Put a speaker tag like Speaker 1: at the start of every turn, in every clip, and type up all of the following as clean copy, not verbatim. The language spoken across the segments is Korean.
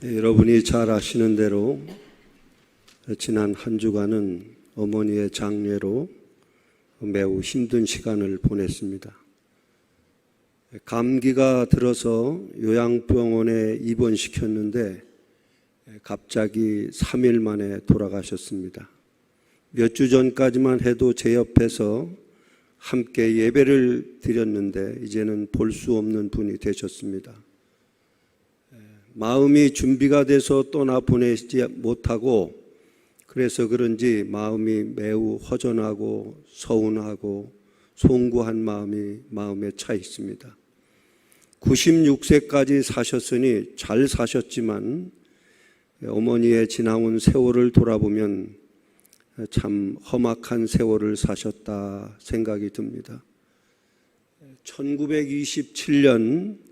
Speaker 1: 여러분이 잘 아시는 대로 지난 한 주간은 어머니의 장례로 매우 힘든 시간을 보냈습니다. 감기가 들어서 요양병원에 입원시켰는데 갑자기 3일 만에 돌아가셨습니다. 몇 주 전까지만 해도 제 옆에서 함께 예배를 드렸는데 이제는 볼 수 없는 분이 되셨습니다. 마음이 준비가 돼서 떠나보내지 못하고 그래서 그런지 마음이 매우 허전하고 서운하고 송구한 마음이 마음에 차 있습니다. 96세까지 사셨으니 잘 사셨지만 어머니의 지나온 세월을 돌아보면 참 험악한 세월을 사셨다 생각이 듭니다. 1927년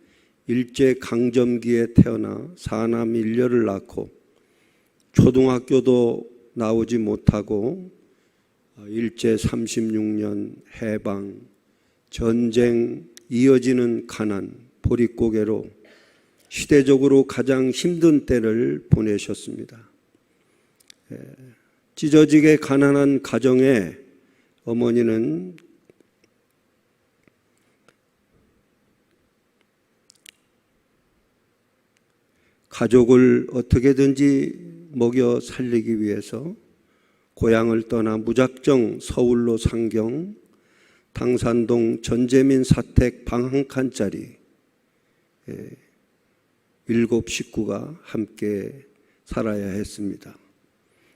Speaker 1: 일제강점기에 태어나 사남 1녀를 낳고 초등학교도 나오지 못하고 일제 36년 해방, 전쟁, 이어지는 가난, 보릿고개로 시대적으로 가장 힘든 때를 보내셨습니다. 찢어지게 가난한 가정에 어머니는 가족을 어떻게든지 먹여 살리기 위해서 고향을 떠나 무작정 서울로 상경, 당산동 전재민 사택 방 한 칸짜리 7 식구가 함께 살아야 했습니다.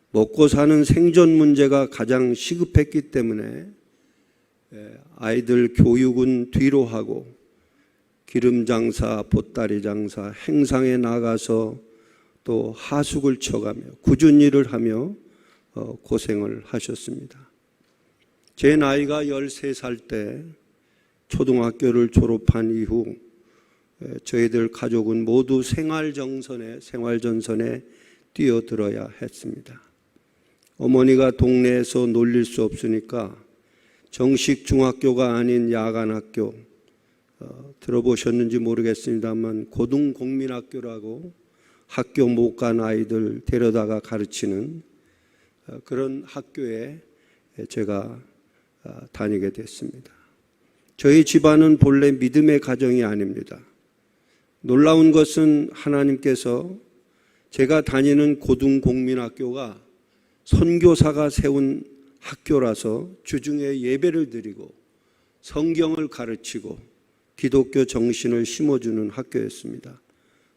Speaker 1: 먹고 사는 생존 문제가 가장 시급했기 때문에 아이들 교육은 뒤로 하고 기름 장사, 보따리 장사, 행상에 나가서 또 하숙을 쳐가며 굳은 일을 하며 고생을 하셨습니다. 제 나이가 13살 때 초등학교를 졸업한 이후 저희들 가족은 모두 생활전선에 뛰어들어야 했습니다. 어머니가 동네에서 놀릴 수 없으니까 정식 중학교가 아닌 야간학교, 들어보셨는지 모르겠습니다만 고등공민학교라고 학교 못 간 아이들 데려다가 가르치는 그런 학교에 제가 다니게 됐습니다. 저희 집안은 본래 믿음의 가정이 아닙니다. 놀라운 것은 하나님께서 제가 다니는 고등공민학교가 선교사가 세운 학교라서 주중에 예배를 드리고 성경을 가르치고 기독교 정신을 심어주는 학교였습니다.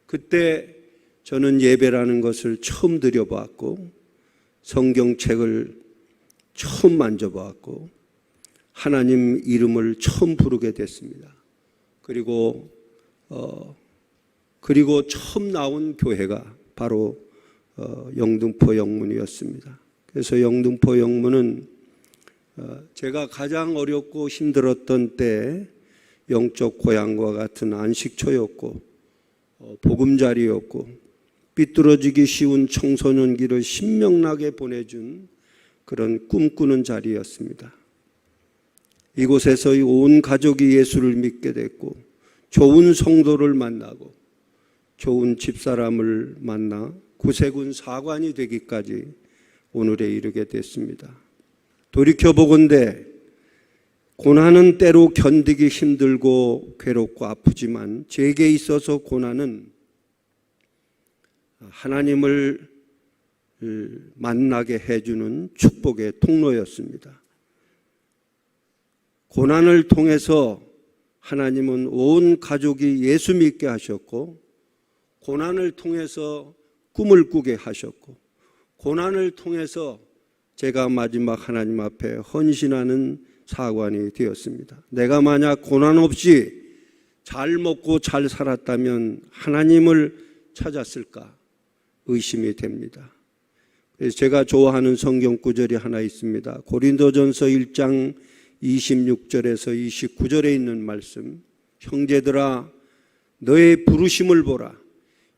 Speaker 1: 그때 저는 예배라는 것을 처음 드려보았고 성경책을 처음 만져보았고 하나님 이름을 처음 부르게 됐습니다. 그리고 처음 나온 교회가 바로 영등포 영문이었습니다. 그래서 영등포 영문은 제가 가장 어렵고 힘들었던 때 영적 고향과 같은 안식처였고 보금자리였고 삐뚤어지기 쉬운 청소년기를 신명나게 보내준 그런 꿈꾸는 자리였습니다. 이곳에서 온 가족이 예수를 믿게 됐고 좋은 성도를 만나고 좋은 집사람을 만나 구세군 사관이 되기까지 오늘에 이르게 됐습니다. 돌이켜보건대 고난은 때로 견디기 힘들고 괴롭고 아프지만 제게 있어서 고난은 하나님을 만나게 해주는 축복의 통로였습니다. 고난을 통해서 하나님은 온 가족이 예수 믿게 하셨고 고난을 통해서 꿈을 꾸게 하셨고 고난을 통해서 제가 마지막 하나님 앞에 헌신하는 사관이 되었습니다. 내가 만약 고난 없이 잘 먹고 잘 살았다면 하나님을 찾았을까 의심이 됩니다. 그래서 제가 좋아하는 성경 구절이 하나 있습니다. 고린도전서 1장 26절에서 29절에 있는 말씀. 형제들아 너의 부르심을 보라.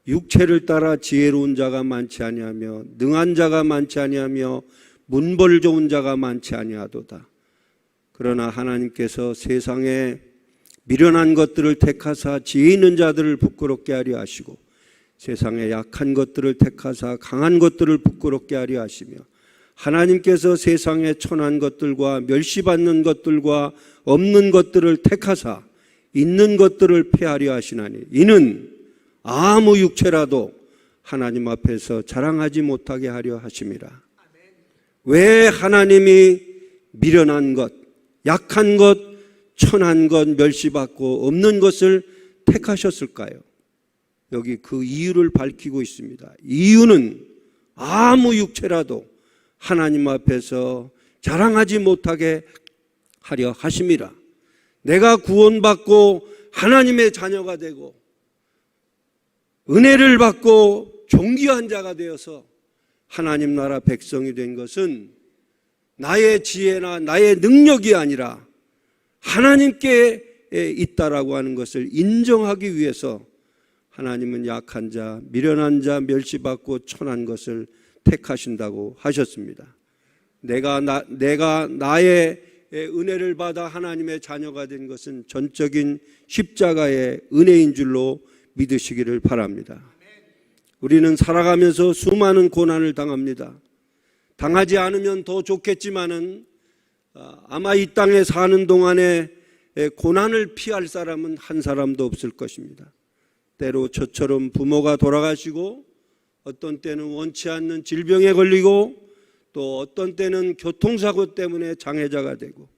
Speaker 1: 육체를 따라 지혜로운 자가 많지 아니하며 능한 자가 많지 아니하며 문벌 좋은 자가 많지 아니하도다. 그러나 하나님께서 세상에 미련한 것들을 택하사 지혜 있는 자들을 부끄럽게 하려 하시고 세상의 약한 것들을 택하사 강한 것들을 부끄럽게 하려 하시며 하나님께서 세상의 천한 것들과 멸시받는 것들과 없는 것들을 택하사 있는 것들을 폐하려 하시나니 이는 아무 육체라도 하나님 앞에서 자랑하지 못하게 하려 하심이라. 왜 하나님이 미련한 것, 약한 것, 천한 것, 멸시받고 없는 것을 택하셨을까요? 여기 그 이유를 밝히고 있습니다. 이유는 아무 육체라도 하나님 앞에서 자랑하지 못하게 하려 하심이라. 내가 구원받고 하나님의 자녀가 되고 은혜를 받고 존귀한 자가 되어서 하나님 나라 백성이 된 것은 나의 지혜나 나의 능력이 아니라 하나님께 있다라고 하는 것을 인정하기 위해서 하나님은 약한 자, 미련한 자, 멸시받고 천한 것을 택하신다고 하셨습니다. 내가 나의 은혜를 받아 하나님의 자녀가 된 것은 전적인 십자가의 은혜인 줄로 믿으시기를 바랍니다. 우리는 살아가면서 수많은 고난을 당합니다. 당하지 않으면 더 좋겠지만은 아마 이 땅에 사는 동안에 고난을 피할 사람은 한 사람도 없을 것입니다. 때로 저처럼 부모가 돌아가시고 어떤 때는 원치 않는 질병에 걸리고 또 어떤 때는 교통사고 때문에 장애자가 되고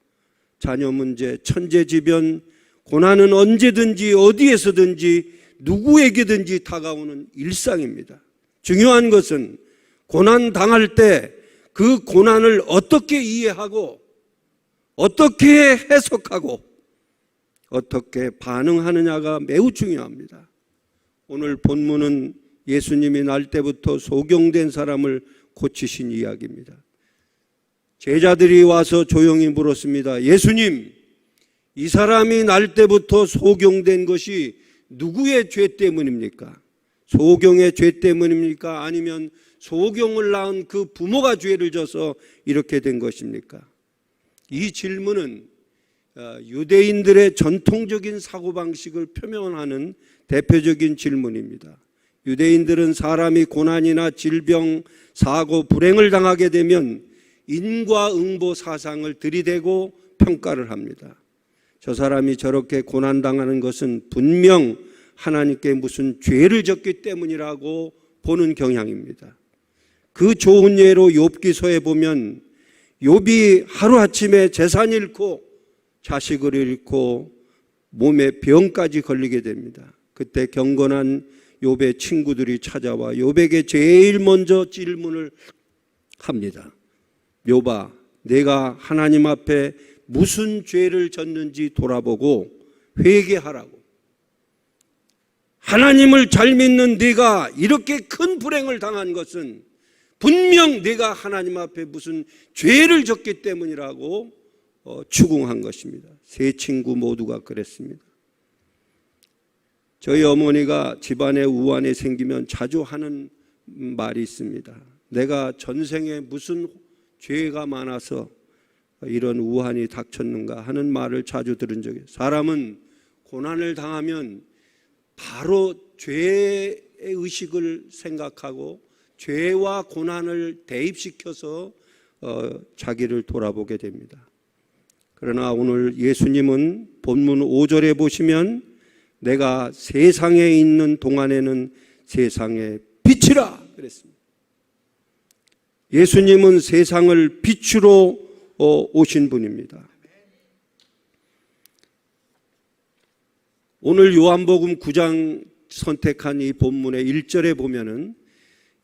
Speaker 1: 자녀 문제, 천재지변, 고난은 언제든지 어디에서든지 누구에게든지 다가오는 일상입니다. 중요한 것은 고난 당할 때 그 고난을 어떻게 이해하고 어떻게 해석하고 어떻게 반응하느냐가 매우 중요합니다. 오늘 본문은 예수님이 날 때부터 소경된 사람을 고치신 이야기입니다. 제자들이 와서 조용히 물었습니다. 예수님, 이 사람이 날 때부터 소경된 것이 누구의 죄 때문입니까? 소경의 죄 때문입니까? 아니면 소경을 낳은 그 부모가 죄를 져서 이렇게 된 것입니까? 이 질문은 유대인들의 전통적인 사고방식을 표명하는 대표적인 질문입니다. 유대인들은 사람이 고난이나 질병, 사고, 불행을 당하게 되면 인과응보 사상을 들이대고 평가를 합니다. 저 사람이 저렇게 고난당하는 것은 분명 하나님께 무슨 죄를 졌기 때문이라고 보는 경향입니다. 그 좋은 예로 욥기서에 보면 욥이 하루아침에 재산 잃고 자식을 잃고 몸에 병까지 걸리게 됩니다. 그때 경건한 욥의 친구들이 찾아와 욥에게 제일 먼저 질문을 합니다. 욥아, 내가 하나님 앞에 무슨 죄를 졌는지 돌아보고 회개하라고. 하나님을 잘 믿는 네가 이렇게 큰 불행을 당한 것은 분명 네가 하나님 앞에 무슨 죄를 졌기 때문이라고 추궁한 것입니다. 세 친구 모두가 그랬습니다. 저희 어머니가 집안에 우환이 생기면 자주 하는 말이 있습니다. 내가 전생에 무슨 죄가 많아서 이런 우환이 닥쳤는가 하는 말을 자주 들은 적이 있어요. 사람은 고난을 당하면 바로 죄의 의식을 생각하고 죄와 고난을 대입시켜서 자기를 돌아보게 됩니다. 그러나 오늘 예수님은 본문 5절에 보시면 내가 세상에 있는 동안에는 세상의 빛이라 그랬습니다. 예수님은 세상을 빛으로 오신 분입니다. 오늘 요한복음 9장 선택한 이 본문의 1절에 보면은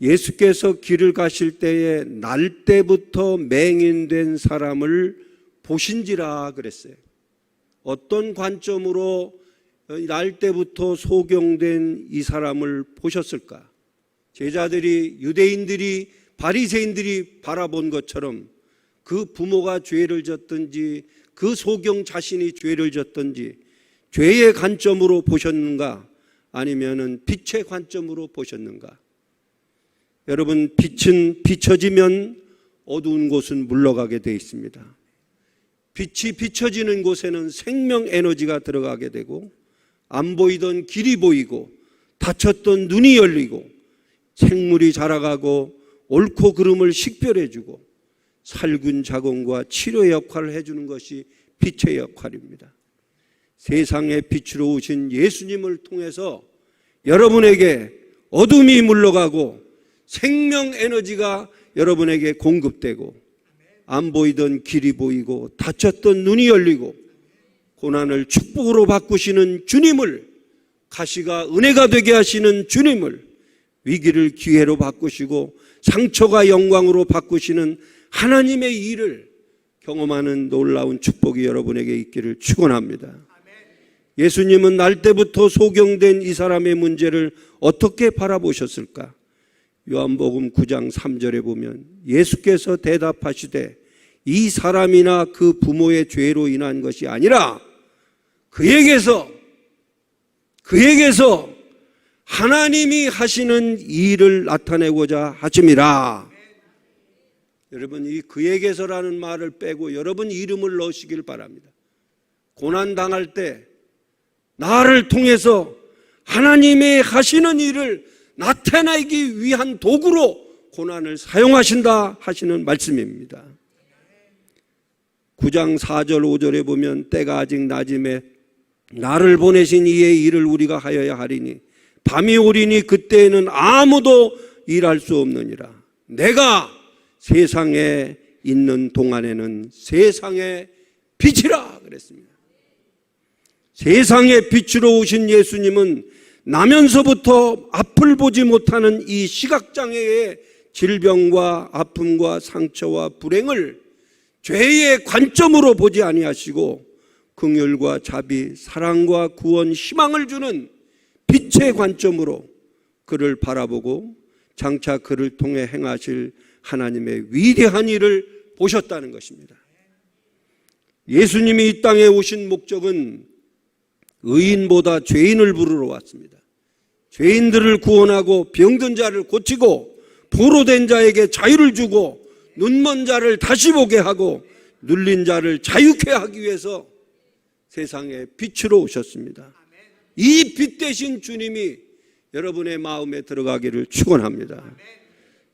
Speaker 1: 예수께서 길을 가실 때에 날 때부터 맹인된 사람을 보신지라 그랬어요. 어떤 관점으로 날 때부터 소경된 이 사람을 보셨을까? 제자들이, 유대인들이, 바리새인들이 바라본 것처럼 그 부모가 죄를 졌든지 그 소경 자신이 죄를 졌든지 죄의 관점으로 보셨는가? 아니면은 빛의 관점으로 보셨는가? 여러분, 빛은 비춰지면 어두운 곳은 물러가게 되어 있습니다. 빛이 비춰지는 곳에는 생명 에너지가 들어가게 되고 안 보이던 길이 보이고 닫혔던 눈이 열리고 생물이 자라가고 옳고 그름을 식별해주고 살균 작용과 치료 역할을 해주는 것이 빛의 역할입니다. 세상의 빛으로 오신 예수님을 통해서 여러분에게 어둠이 물러가고 생명 에너지가 여러분에게 공급되고 안 보이던 길이 보이고 닫혔던 눈이 열리고 고난을 축복으로 바꾸시는 주님을, 가시가 은혜가 되게 하시는 주님을, 위기를 기회로 바꾸시고 상처가 영광으로 바꾸시는 하나님의 일을 경험하는 놀라운 축복이 여러분에게 있기를 축원합니다. 예수님은 날 때부터 소경된 이 사람의 문제를 어떻게 바라보셨을까? 요한복음 9장 3절에 보면 예수께서 대답하시되 이 사람이나 그 부모의 죄로 인한 것이 아니라 그에게서 하나님이 하시는 일을 나타내고자 하심이라. 여러분, 이 그에게서라는 말을 빼고 여러분 이름을 넣으시길 바랍니다. 고난당할 때 나를 통해서 하나님의 하시는 일을 나타내기 위한 도구로 고난을 사용하신다 하시는 말씀입니다. 9장 4절 5절에 보면 때가 아직 낮음에 나를 보내신 이의 일을 우리가 하여야 하리니 밤이 오리니 그때에는 아무도 일할 수 없느니라. 내가 세상에 있는 동안에는 세상의 빛이라 그랬습니다. 세상의 빛으로 오신 예수님은 나면서부터 앞을 보지 못하는 이 시각장애의 질병과 아픔과 상처와 불행을 죄의 관점으로 보지 아니하시고 긍휼과 자비, 사랑과 구원, 희망을 주는 빛의 관점으로 그를 바라보고 장차 그를 통해 행하실 하나님의 위대한 일을 보셨다는 것입니다. 예수님이 이 땅에 오신 목적은 의인보다 죄인을 부르러 왔습니다. 죄인들을 구원하고 병든 자를 고치고 포로된 자에게 자유를 주고 눈먼 자를 다시 보게 하고 눌린 자를 자유케 하기 위해서 세상에 빛으로 오셨습니다. 이 빛 대신 주님이 여러분의 마음에 들어가기를 축원합니다.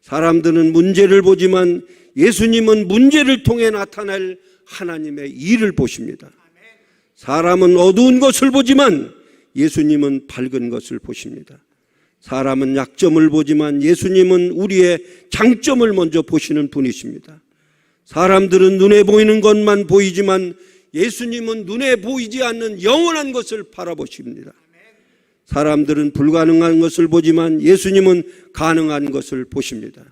Speaker 1: 사람들은 문제를 보지만 예수님은 문제를 통해 나타날 하나님의 일을 보십니다. 사람은 어두운 것을 보지만 예수님은 밝은 것을 보십니다. 사람은 약점을 보지만 예수님은 우리의 장점을 먼저 보시는 분이십니다. 사람들은 눈에 보이는 것만 보이지만 예수님은 눈에 보이지 않는 영원한 것을 바라보십니다. 사람들은 불가능한 것을 보지만 예수님은 가능한 것을 보십니다.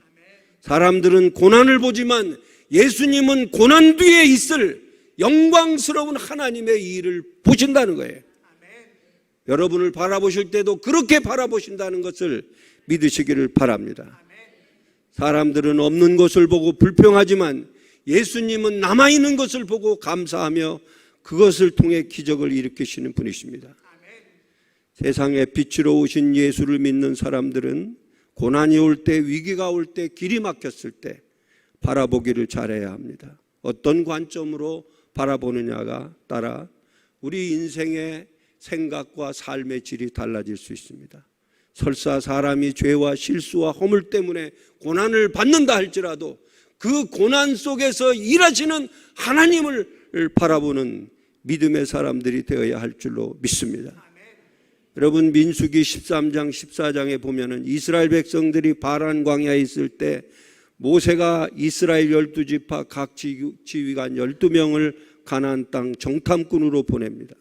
Speaker 1: 사람들은 고난을 보지만 예수님은 고난 뒤에 있을 영광스러운 하나님의 일을 보신다는 거예요. 여러분을 바라보실 때도 그렇게 바라보신다는 것을 믿으시기를 바랍니다. 사람들은 없는 것을 보고 불평하지만 예수님은 남아있는 것을 보고 감사하며 그것을 통해 기적을 일으키시는 분이십니다. 세상에 빛으로 오신 예수를 믿는 사람들은 고난이 올 때, 위기가 올 때, 길이 막혔을 때 바라보기를 잘해야 합니다. 어떤 관점으로 바라보느냐가 따라 우리 인생의 생각과 삶의 질이 달라질 수 있습니다. 설사 사람이 죄와 실수와 허물 때문에 고난을 받는다 할지라도 그 고난 속에서 일하시는 하나님을 바라보는 믿음의 사람들이 되어야 할 줄로 믿습니다. 여러분, 민수기 13장 14장에 보면은 이스라엘 백성들이 바란 광야에 있을 때 모세가 이스라엘 12지파 각 지휘관 12명을 가나안 땅 정탐꾼으로 보냅니다.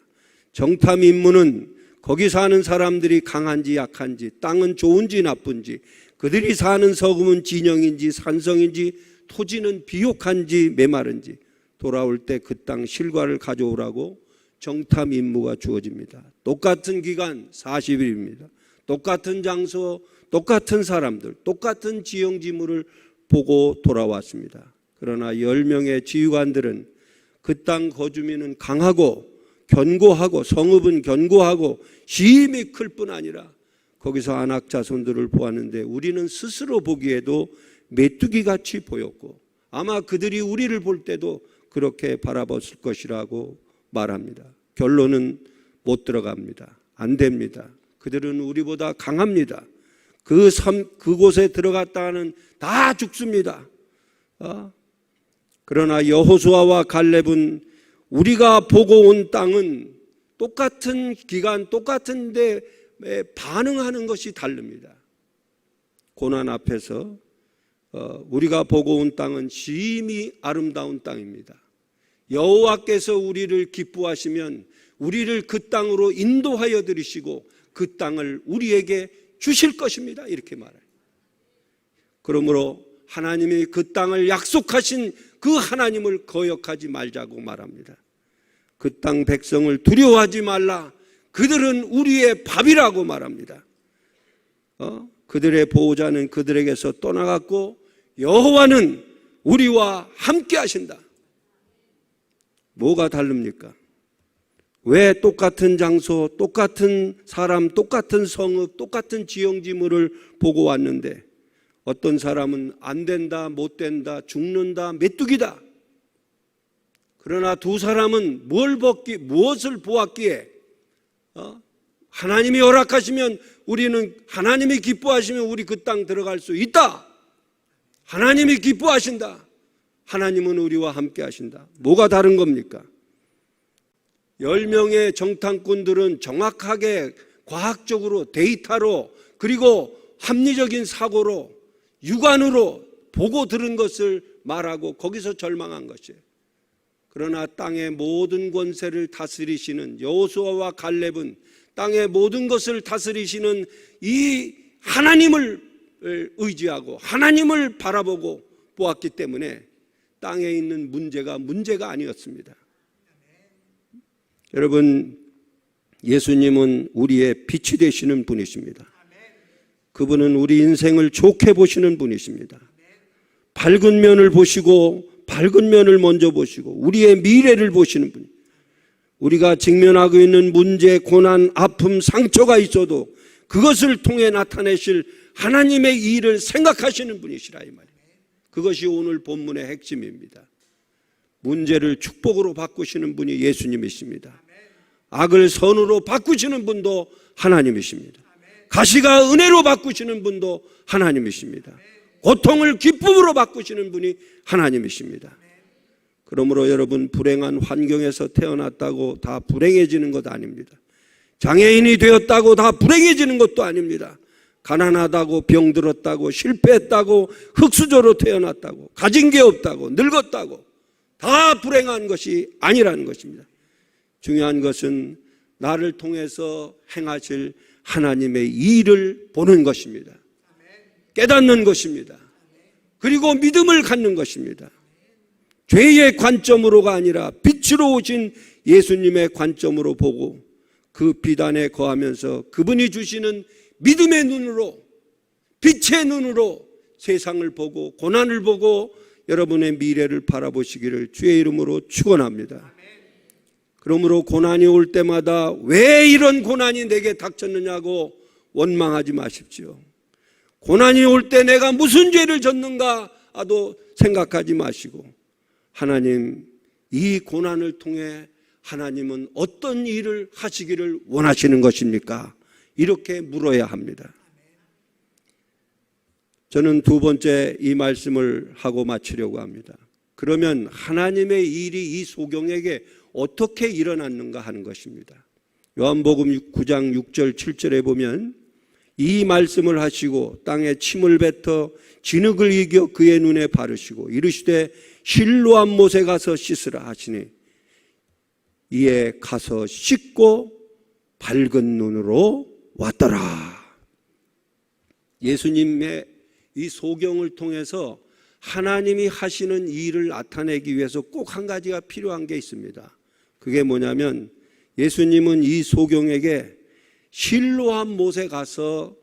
Speaker 1: 정탐 임무는 거기 사는 사람들이 강한지 약한지, 땅은 좋은지 나쁜지, 그들이 사는 서금은 진영인지 산성인지, 토지는 비옥한지 메마른지 돌아올 때 그 땅 실과를 가져오라고 정탐 임무가 주어집니다. 똑같은 기간 40일입니다. 똑같은 장소, 똑같은 사람들, 똑같은 지형지물을 보고 돌아왔습니다. 그러나 10명의 지휘관들은 그 땅 거주민은 강하고 견고하고 성읍은 견고하고 힘이 클 뿐 아니라 거기서 안악 자손들을 보았는데 우리는 스스로 보기에도 메뚜기같이 보였고 아마 그들이 우리를 볼 때도 그렇게 바라봤을 것이라고 말합니다. 결론은 못 들어갑니다. 안 됩니다. 그들은 우리보다 강합니다. 그곳에 들어갔다가는 다 죽습니다. 그러나 여호수아와 갈렙은 우리가 보고 온 땅은 똑같은 기간, 똑같은 데 반응하는 것이 다릅니다. 고난 앞에서 우리가 보고 온 땅은 심히 아름다운 땅입니다. 여호와께서 우리를 기뻐하시면 우리를 그 땅으로 인도하여 들이시고 그 땅을 우리에게 주실 것입니다. 이렇게 말해요. 그러므로 하나님이 그 땅을 약속하신 그 하나님을 거역하지 말자고 말합니다. 그 땅 백성을 두려워하지 말라. 그들은 우리의 밥이라고 말합니다. 그들의 보호자는 그들에게서 떠나갔고 여호와는 우리와 함께 하신다. 뭐가 다릅니까? 왜 똑같은 장소, 똑같은 사람, 똑같은 성읍, 똑같은 지형지물을 보고 왔는데 어떤 사람은 안 된다, 못 된다, 죽는다, 메뚜기다. 그러나 두 사람은 무엇을 보았기에 하나님이 허락하시면 우리는, 하나님이 기뻐하시면 우리 그 땅 들어갈 수 있다. 하나님이 기뻐하신다. 하나님은 우리와 함께 하신다. 뭐가 다른 겁니까? 10명의 정탐꾼들은 정확하게 과학적으로 데이터로 그리고 합리적인 사고로 육안으로 보고 들은 것을 말하고 거기서 절망한 것이에요. 그러나 땅의 모든 권세를 다스리시는 여호수아와 갈렙은 땅의 모든 것을 다스리시는 이 하나님을 의지하고 하나님을 바라보고 보았기 때문에 땅에 있는 문제가 아니었습니다. 여러분, 예수님은 우리의 빛이 되시는 분이십니다. 그분은 우리 인생을 좋게 보시는 분이십니다. 밝은 면을 보시고 밝은 면을 먼저 보시고 우리의 미래를 보시는 분. 우리가 직면하고 있는 문제, 고난, 아픔, 상처가 있어도 그것을 통해 나타내실 하나님의 일을 생각하시는 분이시라 이 말이에요. 그것이 오늘 본문의 핵심입니다. 문제를 축복으로 바꾸시는 분이 예수님이십니다. 악을 선으로 바꾸시는 분도 하나님이십니다. 가시가 은혜로 바꾸시는 분도 하나님이십니다. 고통을 기쁨으로 바꾸시는 분이 하나님이십니다. 그러므로 여러분, 불행한 환경에서 태어났다고 다 불행해지는 것 아닙니다. 장애인이 되었다고 다 불행해지는 것도 아닙니다. 가난하다고, 병들었다고, 실패했다고, 흙수저로 태어났다고, 가진 게 없다고, 늙었다고 다 불행한 것이 아니라는 것입니다. 중요한 것은 나를 통해서 행하실 하나님의 일을 보는 것입니다. 깨닫는 것입니다. 그리고 믿음을 갖는 것입니다. 죄의 관점으로가 아니라 빛으로 오신 예수님의 관점으로 보고 그 비단에 거하면서 그분이 주시는 믿음의 눈으로, 빛의 눈으로 세상을 보고 고난을 보고 여러분의 미래를 바라보시기를 주의 이름으로 축원합니다. 그러므로 고난이 올 때마다 왜 이런 고난이 내게 닥쳤느냐고 원망하지 마십시오. 고난이 올 때 내가 무슨 죄를 졌는가도 생각하지 마시고 하나님, 이 고난을 통해 하나님은 어떤 일을 하시기를 원하시는 것입니까? 이렇게 물어야 합니다. 저는 두 번째 이 말씀을 하고 마치려고 합니다. 그러면 하나님의 일이 이 소경에게 어떻게 일어났는가 하는 것입니다. 요한복음 9장 6절 7절에 보면 이 말씀을 하시고 땅에 침을 뱉어 진흙을 이겨 그의 눈에 바르시고 이르시되 실로암 못에 가서 씻으라 하시니 이에 가서 씻고 밝은 눈으로 왔더라. 예수님의 이 소경을 통해서 하나님이 하시는 일을 나타내기 위해서 꼭 한 가지가 필요한 게 있습니다. 그게 뭐냐면 예수님은 이 소경에게 실로암 못에 가서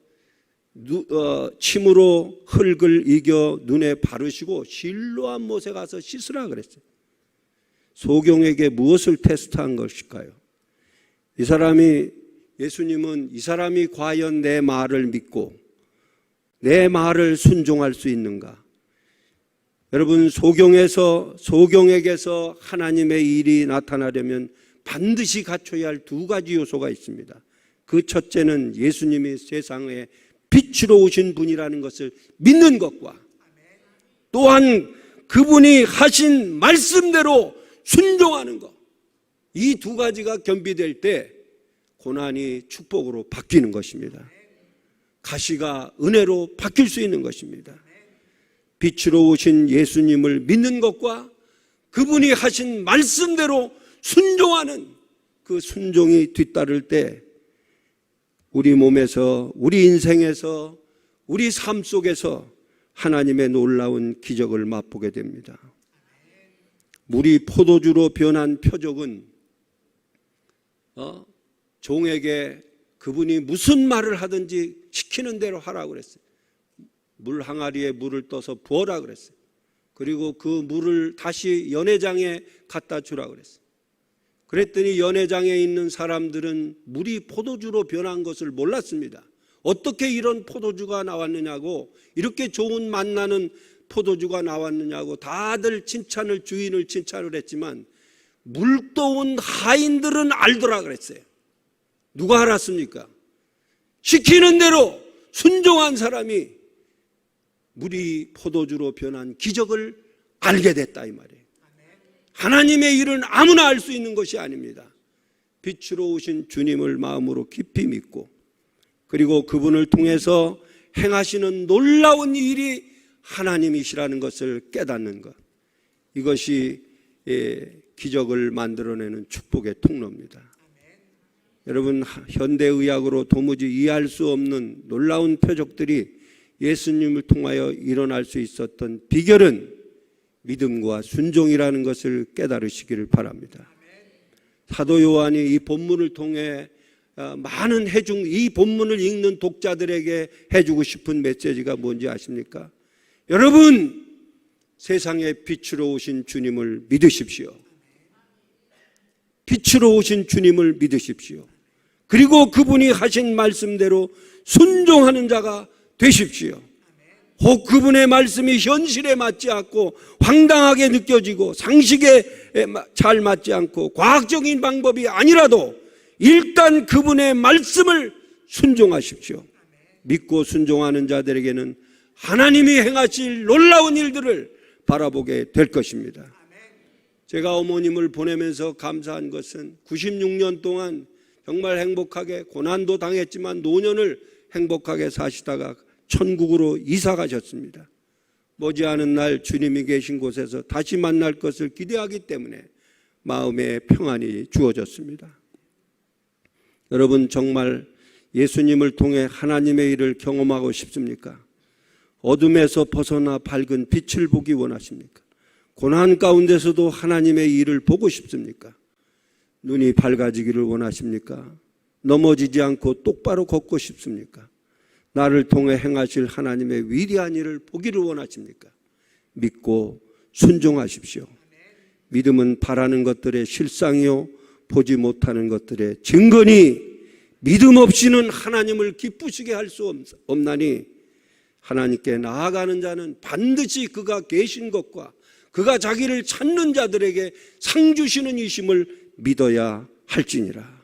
Speaker 1: 침으로 흙을 이겨 눈에 바르시고 실로암 못에 가서 씻으라 그랬어요. 소경에게 무엇을 테스트한 것일까요? 예수님은 이 사람이 과연 내 말을 믿고 내 말을 순종할 수 있는가? 여러분, 소경에게서 하나님의 일이 나타나려면 반드시 갖춰야 할 두 가지 요소가 있습니다. 그 첫째는 예수님이 세상에 빛으로 오신 분이라는 것을 믿는 것과 또한 그분이 하신 말씀대로 순종하는 것, 이 두 가지가 겸비될 때 고난이 축복으로 바뀌는 것입니다. 가시가 은혜로 바뀔 수 있는 것입니다. 빛으로 오신 예수님을 믿는 것과 그분이 하신 말씀대로 순종하는 그 순종이 뒤따를 때 우리 몸에서, 우리 인생에서, 우리 삶 속에서 하나님의 놀라운 기적을 맛보게 됩니다. 물이 포도주로 변한 표적은 종에게 그분이 무슨 말을 하든지 시키는 대로 하라고 그랬어요. 물 항아리에 물을 떠서 부어라 그랬어요. 그리고 그 물을 다시 연회장에 갖다 주라 그랬어요. 그랬더니 연회장에 있는 사람들은 물이 포도주로 변한 것을 몰랐습니다. 어떻게 이런 포도주가 나왔느냐고, 이렇게 좋은 맛 나는 포도주가 나왔느냐고 다들 주인을 칭찬을 했지만 물도온 하인들은 알더라 그랬어요. 누가 알았습니까? 시키는 대로 순종한 사람이 물이 포도주로 변한 기적을 알게 됐다 이 말이에요. 하나님의 일은 아무나 알 수 있는 것이 아닙니다. 빛으로 오신 주님을 마음으로 깊이 믿고 그리고 그분을 통해서 행하시는 놀라운 일이 하나님이시라는 것을 깨닫는 것, 이것이 기적을 만들어내는 축복의 통로입니다. 여러분, 현대의학으로 도무지 이해할 수 없는 놀라운 표적들이 예수님을 통하여 일어날 수 있었던 비결은 믿음과 순종이라는 것을 깨달으시기를 바랍니다. 사도 요한이 이 본문을 통해 많은 이 본문을 읽는 독자들에게 해주고 싶은 메시지가 뭔지 아십니까? 여러분, 세상에 빛으로 오신 주님을 믿으십시오. 빛으로 오신 주님을 믿으십시오. 그리고 그분이 하신 말씀대로 순종하는 자가 되십시오. 혹 그분의 말씀이 현실에 맞지 않고 황당하게 느껴지고 상식에 잘 맞지 않고 과학적인 방법이 아니라도 일단 그분의 말씀을 순종하십시오. 믿고 순종하는 자들에게는 하나님이 행하실 놀라운 일들을 바라보게 될 것입니다. 제가 어머님을 보내면서 감사한 것은 96년 동안 정말 행복하게, 고난도 당했지만 노년을 행복하게 사시다가 천국으로 이사 가셨습니다. 머지않은 날 주님이 계신 곳에서 다시 만날 것을 기대하기 때문에 마음에 평안이 주어졌습니다. 여러분, 정말 예수님을 통해 하나님의 일을 경험하고 싶습니까? 어둠에서 벗어나 밝은 빛을 보기 원하십니까? 고난 가운데서도 하나님의 일을 보고 싶습니까? 눈이 밝아지기를 원하십니까? 넘어지지 않고 똑바로 걷고 싶습니까? 나를 통해 행하실 하나님의 위대한 일을 보기를 원하십니까? 믿고 순종하십시오. 믿음은 바라는 것들의 실상이요 보지 못하는 것들의 증거니 믿음 없이는 하나님을 기쁘시게 할 수 없나니 하나님께 나아가는 자는 반드시 그가 계신 것과 그가 자기를 찾는 자들에게 상 주시는 이심을 믿어야 할지니라.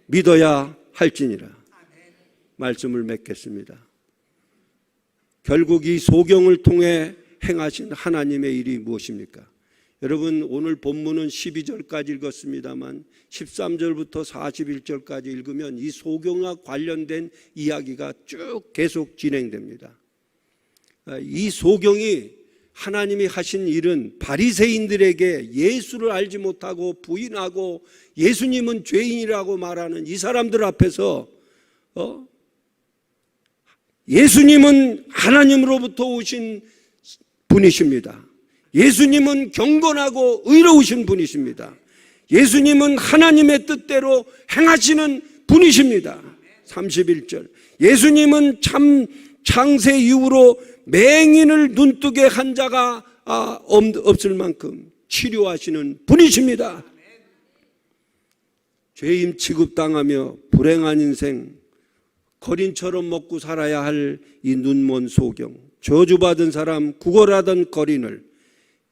Speaker 1: 믿어야 할지니라. 말씀을 맺겠습니다. 결국 이 소경을 통해 행하신 하나님의 일이 무엇입니까? 여러분, 오늘 본문은 12절까지 읽었습니다만 13절부터 41절까지 읽으면 이 소경과 관련된 이야기가 쭉 계속 진행됩니다. 이 소경이 하나님이 하신 일은 바리새인들에게 예수를 알지 못하고 부인하고 예수님은 죄인이라고 말하는 이 사람들 앞에서 예수님은 하나님으로부터 오신 분이십니다. 예수님은 경건하고 의로우신 분이십니다. 예수님은 하나님의 뜻대로 행하시는 분이십니다. 31절, 예수님은 참 창세 이후로 맹인을 눈뜨게 한 자가 없을 만큼 치료하시는 분이십니다. 죄인 취급당하며 불행한 인생, 거린처럼 먹고 살아야 할 이 눈먼 소경, 저주받은 사람, 구걸하던 거린을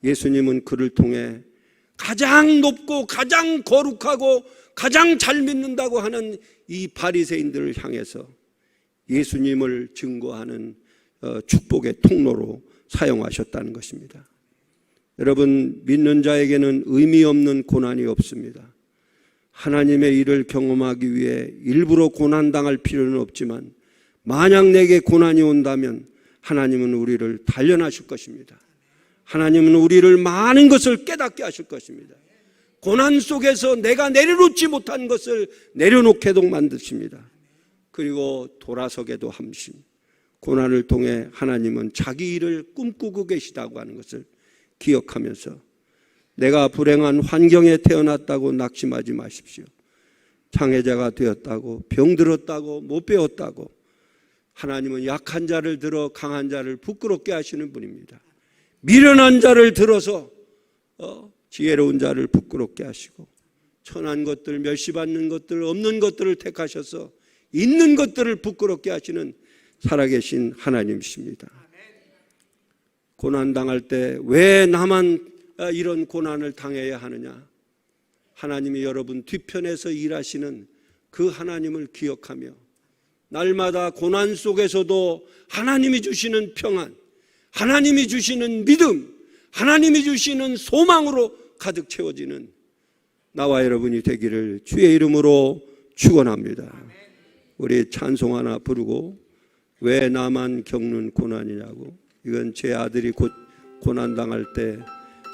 Speaker 1: 예수님은 그를 통해 가장 높고 가장 거룩하고 가장 잘 믿는다고 하는 이 바리새인들을 향해서 예수님을 증거하는 축복의 통로로 사용하셨다는 것입니다. 여러분, 믿는 자에게는 의미 없는 고난이 없습니다. 하나님의 일을 경험하기 위해 일부러 고난당할 필요는 없지만 만약 내게 고난이 온다면 하나님은 우리를 단련하실 것입니다. 하나님은 우리를 많은 것을 깨닫게 하실 것입니다. 고난 속에서 내가 내려놓지 못한 것을 내려놓게도 만드십니다. 그리고 돌아서게도 함심. 고난을 통해 하나님은 자기 일을 꿈꾸고 계시다고 하는 것을 기억하면서 내가 불행한 환경에 태어났다고 낙심하지 마십시오. 장애자가 되었다고, 병들었다고, 못 배웠다고, 하나님은 약한 자를 들어 강한 자를 부끄럽게 하시는 분입니다. 미련한 자를 들어서 지혜로운 자를 부끄럽게 하시고, 천한 것들, 멸시받는 것들, 없는 것들을 택하셔서 있는 것들을 부끄럽게 하시는 살아계신 하나님이십니다. 고난당할 때 왜 나만 이런 고난을 당해야 하느냐? 하나님이 여러분 뒤편에서 일하시는 그 하나님을 기억하며 날마다 고난 속에서도 하나님이 주시는 평안, 하나님이 주시는 믿음, 하나님이 주시는 소망으로 가득 채워지는 나와 여러분이 되기를 주의 이름으로 축원합니다. 우리 찬송 하나 부르고 왜 나만 겪는 고난이냐고. 이건 제 아들이 곧 고난당할 때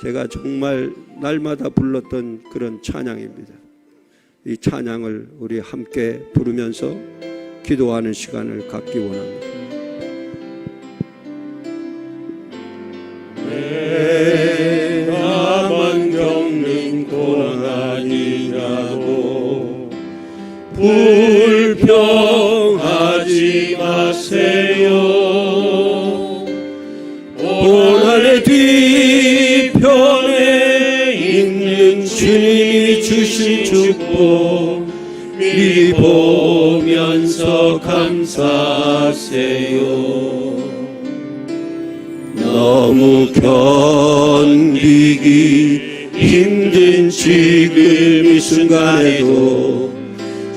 Speaker 1: 제가 정말 날마다 불렀던 그런 찬양입니다. 이 찬양을 우리 함께 부르면서 기도하는 시간을 갖기 원합니다.
Speaker 2: 왜 나만 겪는 고난이냐고 불평하지 마세요. 고난의 뒤편에 있는 주님이 주신 축복 미리 보면서 감사하세요. 너무 견디기 힘든 지금 이 순간에도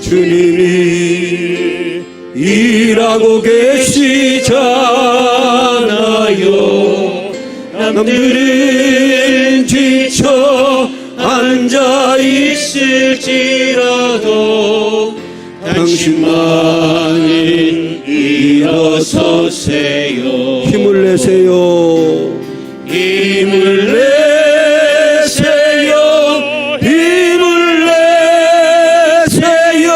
Speaker 2: 주님이 일하고 계시잖아요. 남들은 지쳐 앉아 있을지라도 당신만은 일어서세요.
Speaker 1: 힘을 내세요.
Speaker 2: 힘을 내세요. 힘을 내세요.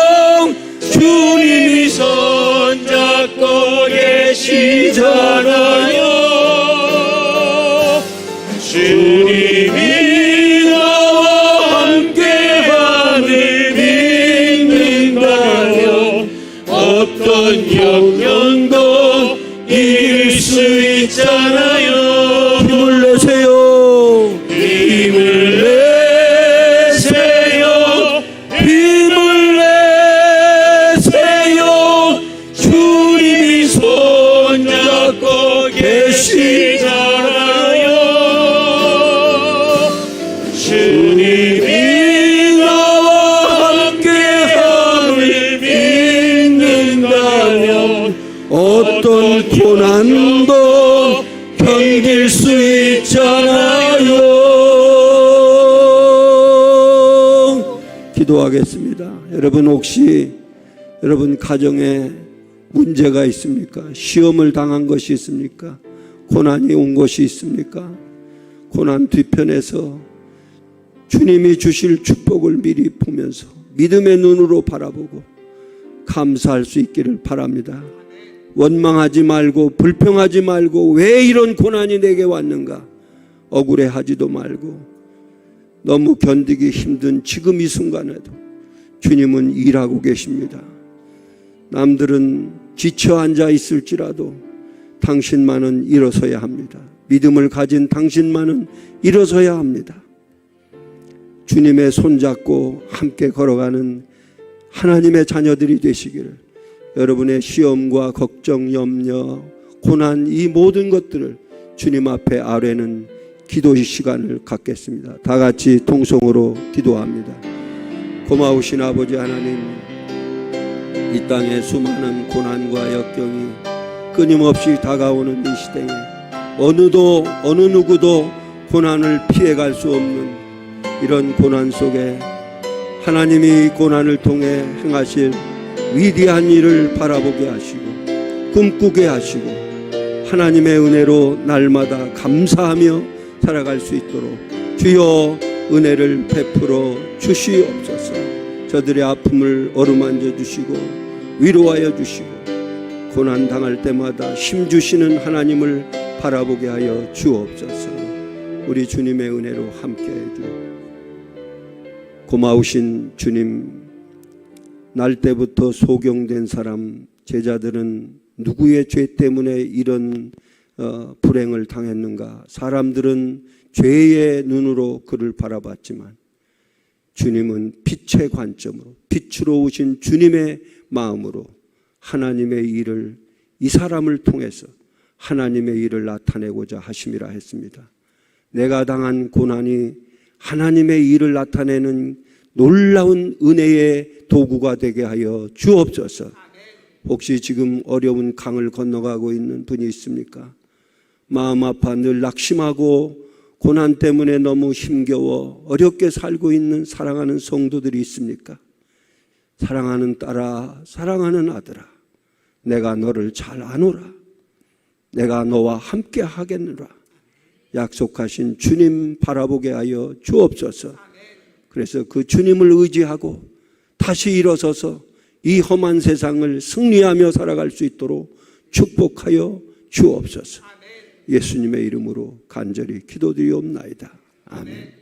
Speaker 2: 주님이 손잡고 계시잖아요. 주님이 나와 함께함을 믿는다면 어떤 영향도 이길 수 있잖아요.
Speaker 1: 힘을 내세요.
Speaker 2: 힘을 내세요. 힘을 내세요. 주님이 손잡고 계시잖아요. 주님이 나와 함께함을 믿는다면
Speaker 1: 어떤 고난도
Speaker 2: 견딜 수 있잖아요.
Speaker 1: 기도하겠습니다. 여러분, 혹시 여러분 가정에 문제가 있습니까? 시험을 당한 것이 있습니까? 고난이 온 것이 있습니까? 고난 뒤편에서 주님이 주실 축복을 미리 보면서 믿음의 눈으로 바라보고 감사할 수 있기를 바랍니다. 원망하지 말고 불평하지 말고 왜 이런 고난이 내게 왔는가 억울해하지도 말고 너무 견디기 힘든 지금 이 순간에도 주님은 일하고 계십니다. 남들은 지쳐 앉아 있을지라도 당신만은 일어서야 합니다. 믿음을 가진 당신만은 일어서야 합니다. 주님의 손잡고 함께 걸어가는 하나님의 자녀들이 되시기를, 여러분의 시험과 걱정, 염려, 고난, 이 모든 것들을 주님 앞에 아뢰는 기도의 시간을 갖겠습니다. 다 같이 통성으로 기도합니다. 고마우신 아버지 하나님, 이 땅에 수많은 고난과 역경이 끊임없이 다가오는 이 시대에 어느 누구도 고난을 피해갈 수 없는 이런 고난 속에 하나님이 고난을 통해 행하실 위대한 일을 바라보게 하시고 꿈꾸게 하시고 하나님의 은혜로 날마다 감사하며 살아갈 수 있도록 주여 은혜를 베풀어 주시옵소서. 저들의 아픔을 어루만져 주시고 위로하여 주시고 고난 당할 때마다 힘 주시는 하나님을 바라보게 하여 주옵소서. 우리 주님의 은혜로 함께해 주옵소서. 고마우신 주님, 날 때부터 소경된 사람 제자들은 누구의 죄 때문에 이런 불행을 당했는가? 사람들은 죄의 눈으로 그를 바라봤지만 주님은 빛의 관점으로, 빛으로 오신 주님의 마음으로 하나님의 일을, 이 사람을 통해서 하나님의 일을 나타내고자 하심이라 했습니다. 내가 당한 고난이 하나님의 일을 나타내는 놀라운 은혜의 도구가 되게 하여 주옵소서. 혹시 지금 어려운 강을 건너가고 있는 분이 있습니까? 마음 아파 늘 낙심하고 고난 때문에 너무 힘겨워 어렵게 살고 있는 사랑하는 성도들이 있습니까? 사랑하는 딸아, 사랑하는 아들아, 내가 너를 잘 아노라. 내가 너와 함께 하겠노라. 약속하신 주님 바라보게 하여 주옵소서. 그래서 그 주님을 의지하고 다시 일어서서 이 험한 세상을 승리하며 살아갈 수 있도록 축복하여 주옵소서. 예수님의 이름으로 간절히 기도드리옵나이다. 아멘.